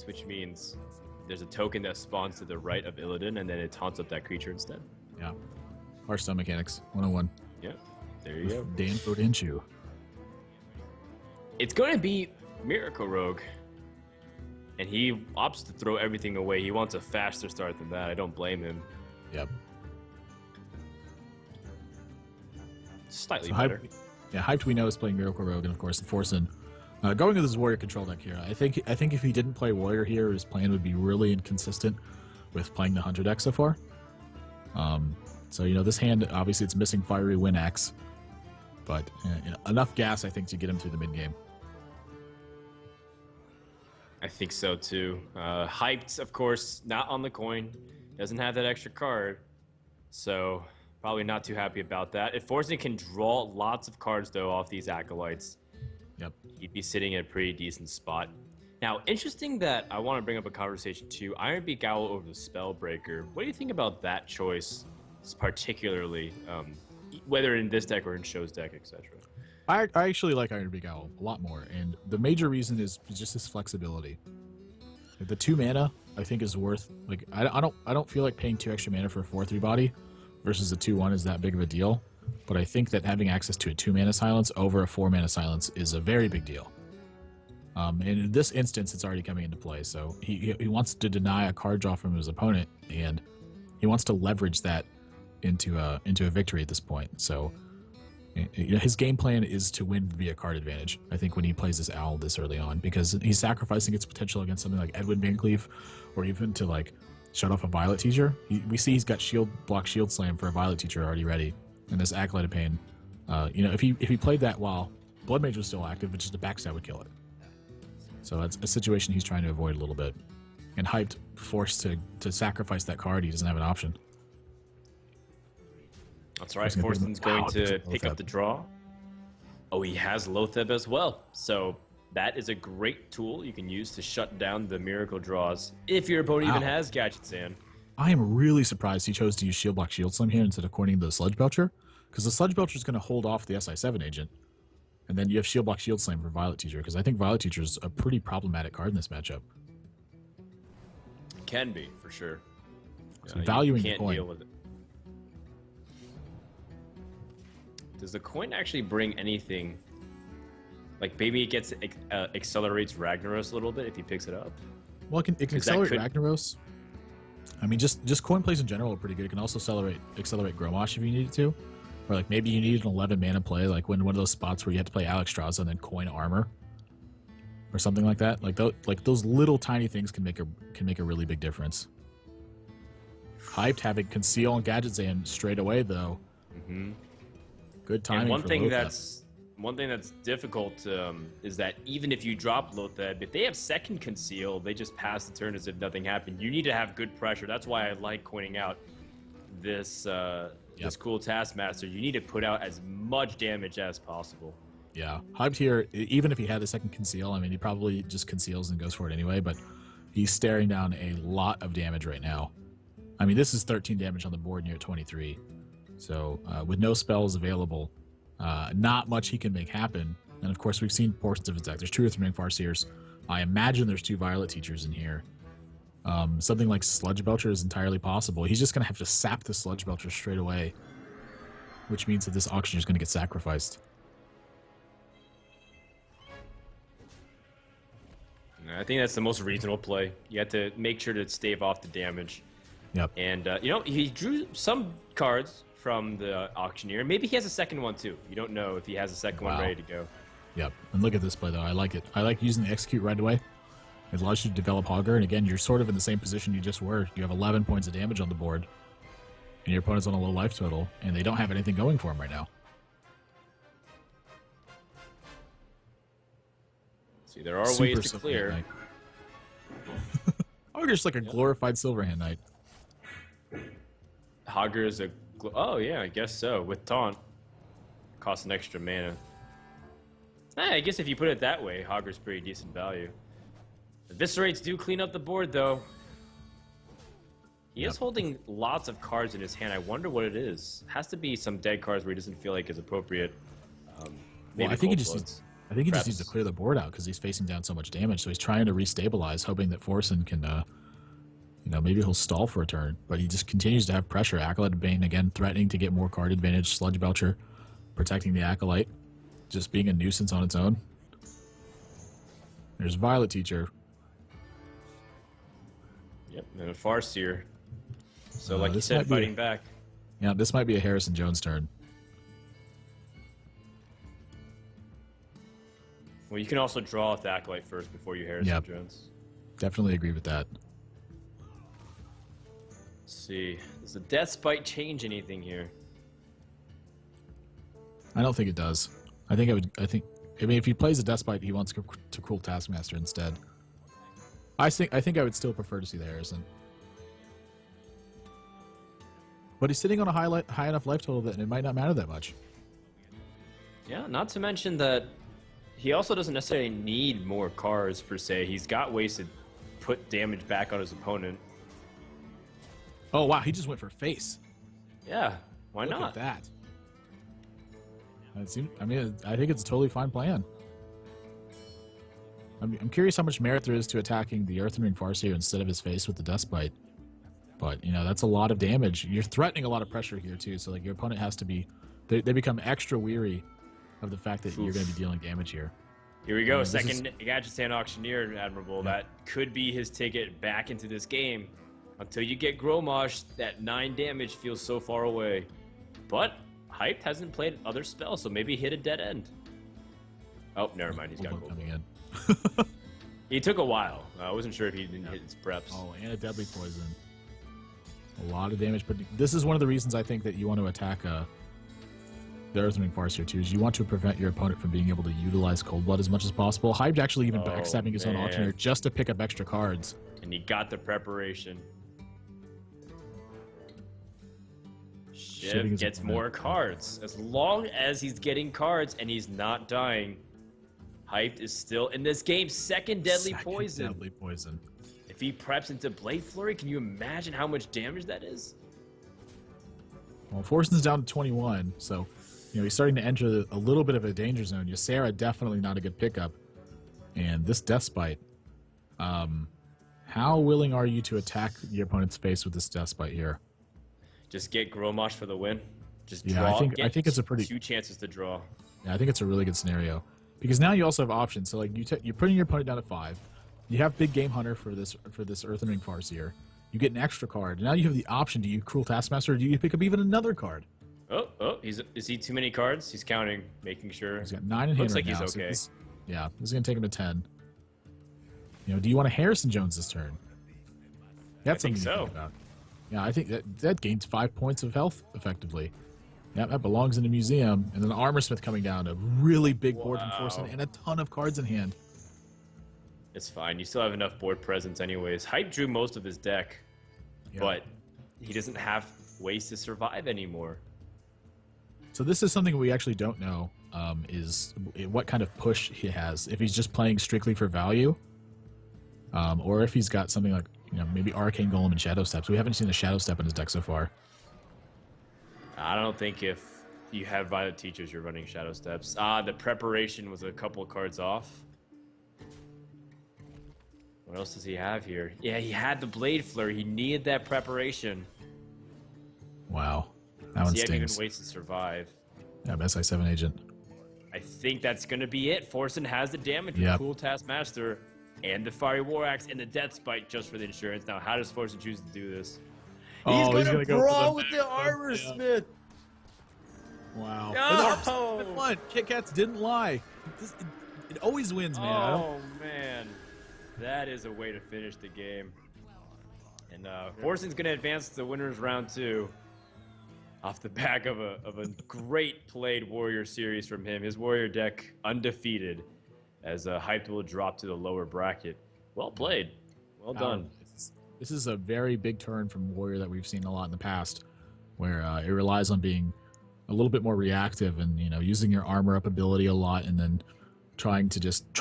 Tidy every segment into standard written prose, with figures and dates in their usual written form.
which means there's a token that spawns to the right of Illidan, and then it taunts up that creature instead. Yeah. Hearthstone mechanics 101. Yeah, there you go. Dan Fodinshu. It's going to be Miracle Rogue, and he opts to throw everything away. He wants a faster start than that. I don't blame him. Yep. Slightly better. Hyped we know is playing Miracle Rogue, and of course the Forsen. Going with his Warrior control deck here, I think if he didn't play Warrior here, his plan would be really inconsistent with playing the Hunter deck so far. So this hand, obviously it's missing Fiery Wind Axe, but enough gas I think to get him through the mid game. I think so too. Hyped, of course, not on the coin, doesn't have that extra card, so probably not too happy about that. If Forsen can draw lots of cards though off these Acolytes, yep, he'd be sitting in a pretty decent spot. Now, interesting that I want to bring up a conversation too. Ironbeak Owl over the Spellbreaker. What do you think about that choice, particularly, whether in this deck or in Show's deck, etc.? I actually like Ironbeak Owl a lot more, and the major reason is just his flexibility. The 2 mana I think is worth, like, I don't feel like paying 2 extra mana for a 4/3 body versus a 2/1 is that big of a deal. But I think that having access to a 2 mana silence over a 4 mana silence is a very big deal. And in this instance, it's already coming into play. So he wants to deny a card draw from his opponent, and he wants to leverage that into a victory at this point. So his game plan is to win via card advantage, I think, when he plays this Owl this early on, because he's sacrificing its potential against something like Edwin Van Cleef, or even to like shut off a Violet Teacher. We see he's got Shield Slam for a Violet Teacher already ready. And this Acolyte of Pain, if he played that while Blood Mage was still active, but just a backstab would kill it. So that's a situation he's trying to avoid a little bit. And Hyped, forced to sacrifice that card, he doesn't have an option. That's right. Forsen's going to pick up the draw. Oh, he has Loatheb as well. So that is a great tool you can use to shut down the miracle draws if your opponent even has Gadgets in. I am really surprised he chose to use Shield Block Shield Slam here instead of coining the Sludge Belcher, because the Sludge Belcher is going to hold off the SI7 agent, and then you have Shield Block Shield Slam for Violet Teacher, because I think Violet Teacher is a pretty problematic card in this matchup. Can be, for sure. So valuing you can't the coin. deal with it. Does the coin actually bring anything? Like maybe it gets accelerates Ragnaros a little bit if he picks it up. Well, it can accelerate Ragnaros. I mean, just coin plays in general are pretty good. It can also accelerate Grommash if you need it to. Or like maybe you need an 11 mana play, like when one of those spots where you have to play Alexstrasza and then coin armor. Or something like that. Like those little tiny things can make a really big difference. Hyped having Conceal and Gadget Zan straight away though. Mm-hmm. Good timing. And one thing that's difficult is that even if you drop Loatheb, if they have second Conceal, they just pass the turn as if nothing happened. You need to have good pressure. That's why I like pointing out this this cool Taskmaster. You need to put out as much damage as possible. Yeah, Hyped here, even if he had a second Conceal, I mean, he probably just conceals and goes for it anyway, but he's staring down a lot of damage right now. I mean, this is 13 damage on the board, and you're at 23. So with no spells available, not much he can make happen. And of course, we've seen portions of his deck. There's 2 or 3 Farseers. I imagine there's 2 Violet Teachers in here. Something like Sludge Belcher is entirely possible. He's just going to have to sap the Sludge Belcher straight away, which means that this auction is going to get sacrificed. I think that's the most reasonable play. You have to make sure to stave off the damage. Yep. And, he drew some cards from the Auctioneer. Maybe he has a second one, too. You don't know if he has a second one ready to go. Yep. And look at this play, though. I like it. I like using the Execute right away. It allows you to develop Hogger. And, again, you're sort of in the same position you just were. You have 11 points of damage on the board. And your opponent's on a low life total. And they don't have anything going for him right now. See, there are ways to clear. Hogger's like a glorified Silverhand Knight. Hogger is a... Oh, yeah, I guess so. With Taunt. Costs an extra mana. I guess if you put it that way, Hogger's pretty decent value. Eviscerates do clean up the board, though. He is holding lots of cards in his hand. I wonder what it is. Has to be some dead cards where he doesn't feel like is appropriate. Well, I think he just I think he just needs to Preps. clear the board out because he's facing down so much damage. So he's trying to restabilize, hoping that Forsen can, maybe he'll stall for a turn. But he just continues to have pressure. Acolyte of Bane, again, threatening to get more card advantage. Sludge Belcher protecting the Acolyte, just being a nuisance on its own. There's Violet Teacher. Yep, and a Farseer. So, like you this said, might be fighting back. Yeah, this might be a Harrison Jones turn. Well, you can also draw with the Acolyte first before you Harrison Jones. Definitely agree with that. Let's see. Does the Death Spite change anything here? I don't think it does. I mean, if he plays a Death Spite, he wants to Cruel Taskmaster instead. I think I would still prefer to see the Harrison. But he's sitting on a high enough life total that it might not matter that much. Yeah, not to mention that he also doesn't necessarily need more cards per se. He's got ways to put damage back on his opponent. Oh wow, he just went for face. Yeah, why Look not? at that. I think it's a totally fine plan. I'm curious how much merit there is to attacking the Earthen Ring Farseer instead of his face with the Dust Bite. But, that's a lot of damage. You're threatening a lot of pressure here, too. So, like, your opponent has to be... They become extra weary of the fact that you're going to be dealing damage here. Here we go. Second Gadget Stand Auctioneer, Admirable. Yeah. That could be his ticket back into this game. Until you get Gromosh, that 9 damage feels so far away. But Hyped hasn't played other spells, so maybe hit a dead end. Oh, never mind. He's got gold coming in. He took a while. I wasn't sure if he didn't hit his preps. Oh, and a Deadly Poison. A lot of damage, but this is one of the reasons I think that you want to attack the Earthen Ring Farseer too, is you want to prevent your opponent from being able to utilize Cold Blood as much as possible. Hyped actually even backstabbing his own Auctioneer just to pick up extra cards. And he got the preparation. Shiv gets more cards. As long as he's getting cards and he's not dying, Hyped is still in this game. Second Deadly Poison. Deadly Poison. If he preps into Blade Flurry, can you imagine how much damage that is? Well, Forsen's down to 21, so he's starting to enter a little bit of a danger zone. Ysera definitely not a good pickup, and this Death Spite. How willing are you to attack your opponent's face with this Death Spite here? Just get Gromosh for the win. Just draw. I think it's a pretty 2 chances to draw. Yeah, I think it's a really good scenario because now you also have options. So like you're putting your opponent down to 5. You have Big Game Hunter for this Earthen Ring Farseer. You get an extra card. Now you have the option. Do you Cruel Taskmaster or do you pick up even another card? Is he too many cards? He's counting, making sure. He's got 9 in hand right now. Looks like he's okay. So this is going to take him to 10. Do you want a Harrison Jones this turn? That's something to think about. Yeah, I think that gains 5 points of health effectively. Yeah, that belongs in a museum. And then Armor Smith coming down, a really big board from Forsen and a ton of cards in hand. It's fine. You still have enough board presence anyways. Hype drew most of his deck, but he doesn't have ways to survive anymore. So this is something we actually don't know, is what kind of push he has. If he's just playing strictly for value, or if he's got something like, maybe Arcane Golem and Shadow Steps. We haven't seen a Shadow Step in his deck so far. I don't think if you have Violet Teachers, you're running Shadow Steps. The preparation was a couple of cards off. What else does he have here? Yeah, he had the Blade Flurry. He needed that preparation. Wow. That one stings. He had even ways to survive. Yeah, SI7 agent. I think that's going to be it. Forsen has the damage with Cool Taskmaster and the Fiery War Axe and the Death Spite just for the insurance. Now, how does Forsen choose to do this? He's going to brawl with the Armor Smith. Wow. No! Catz didn't lie. It always wins, man. Oh, man. That is a way to finish the game. And Forsen's going to advance to winners round 2 off the back of a great played Warrior series from him. His Warrior deck undefeated as Hyped will drop to the lower bracket. Well played. Well done. This is a very big turn from Warrior that we've seen a lot in the past, where it relies on being a little bit more reactive and using your armor up ability a lot, and then trying to just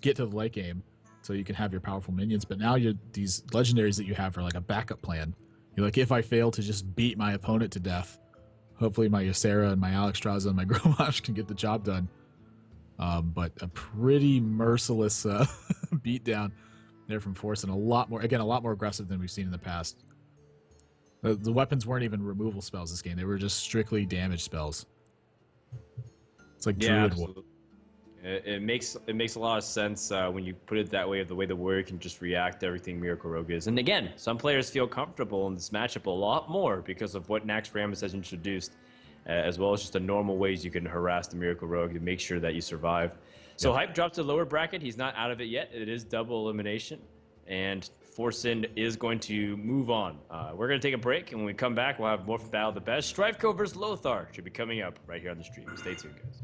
get to the late game so you can have your powerful minions. But now these legendaries that you have are like a backup plan. You're like, if I fail to just beat my opponent to death, hopefully my Ysera and my Alexstrasza and my Gromosh can get the job done. But a pretty merciless beatdown there from Forsen. A lot more aggressive than we've seen in the past. The weapons weren't even removal spells this game; they were just strictly damage spells. It's like Yeah, Druid. absolutely. It makes a lot of sense when you put it that way, of the way the warrior can just react to everything Miracle Rogue is. And again, some players feel comfortable in this matchup a lot more because of what Naxxramas has introduced, as well as just the normal ways you can harass the Miracle Rogue to make sure that you survive. So Hype dropped to the lower bracket. He's not out of it yet. It is double elimination, and Forsen is going to move on. We're going to take a break, and when we come back, we'll have more from Battle of the Best. Strifeco versus Lothar should be coming up right here on the stream. Stay tuned, guys.